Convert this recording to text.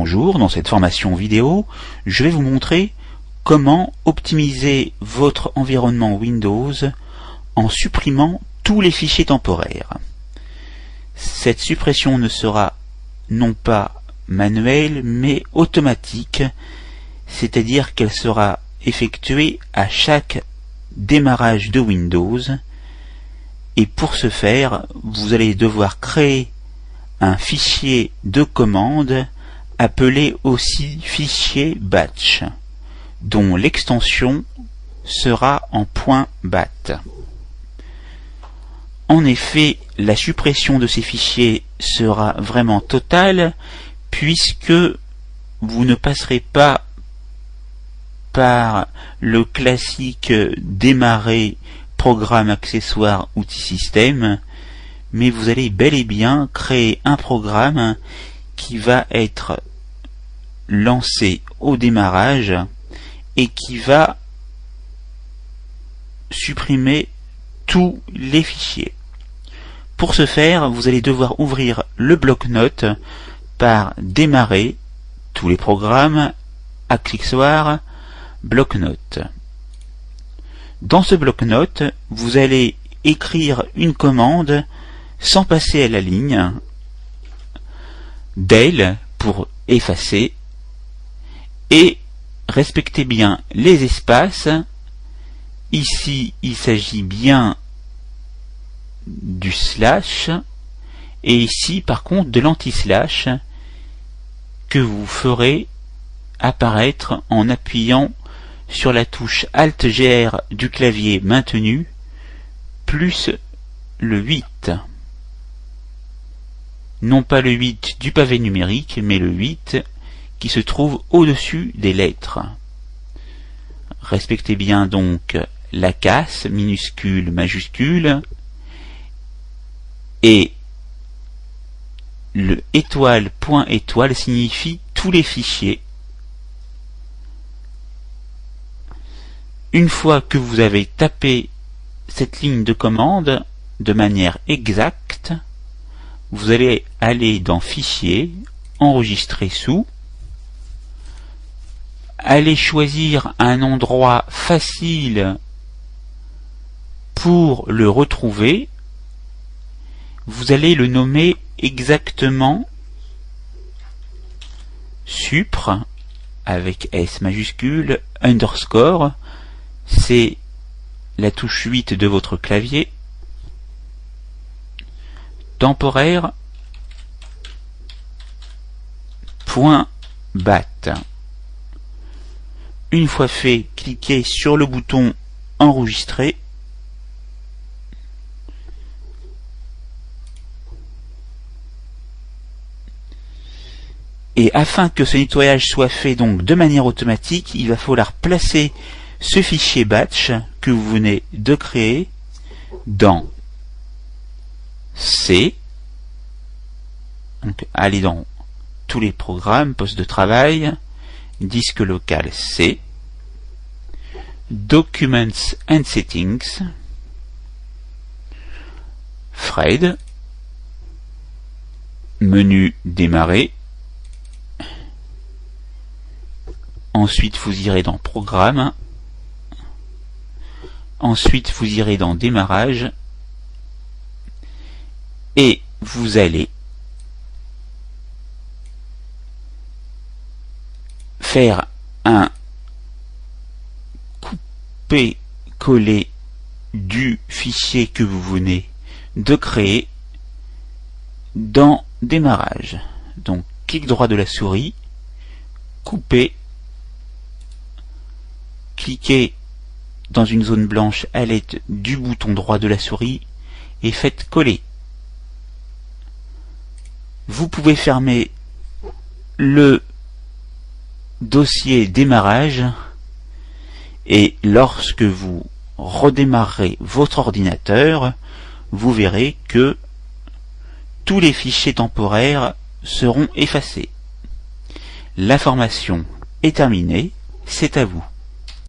Bonjour, dans cette formation vidéo, je vais vous montrer comment optimiser votre environnement Windows en supprimant tous les fichiers temporaires. Cette suppression ne sera non pas manuelle mais automatique, c'est-à-dire qu'elle sera effectuée à chaque démarrage de Windows, et pour ce faire, vous allez devoir créer un fichier de commande appelé aussi fichier batch, dont l'extension sera en .bat. En effet, la suppression de ces fichiers sera vraiment totale, puisque vous ne passerez pas par le classique démarrer programme accessoire outil système, mais vous allez bel et bien créer un programme qui va être lancé au démarrage et qui va supprimer tous les fichiers. Pour ce faire, vous allez devoir ouvrir le bloc-notes par démarrer tous les programmes accessoires bloc-notes. Dans ce bloc-notes, vous allez écrire une commande sans passer à la ligne, del pour effacer, et respectez bien les espaces. Ici il s'agit bien du slash, et ici par contre de l'anti-slash que vous ferez apparaître en appuyant sur la touche Alt-GR du clavier maintenu plus le 8. Non pas le 8 du pavé numérique, mais le 8 qui se trouve au-dessus des lettres. Respectez bien donc la casse, minuscule, majuscule, et le étoile, point étoile signifie tous les fichiers. Une fois que vous avez tapé cette ligne de commande de manière exacte, vous allez aller dans Fichier, Enregistrer sous, allez choisir un endroit facile pour le retrouver. Vous allez le nommer exactement supr avec S majuscule underscore, c'est la touche 8 de votre clavier, temporaire .bat. Une fois fait, cliquez sur le bouton enregistrer et afin que ce nettoyage soit fait donc de manière automatique, il va falloir placer ce fichier batch que vous venez de créer dans C, donc allez dans tous les programmes, poste de travail, disque local C, Documents and Settings, Fred, menu démarrer, ensuite vous irez dans Programme, ensuite vous irez dans Démarrage, et vous allez faire un couper-coller du fichier que vous venez de créer dans Démarrage. Donc clic droit de la souris, couper, cliquez dans une zone blanche à l'aide du bouton droit de la souris et faites coller. Vous pouvez fermer le dossier démarrage et lorsque vous redémarrerez votre ordinateur, vous verrez que tous les fichiers temporaires seront effacés. La formation est terminée, c'est à vous.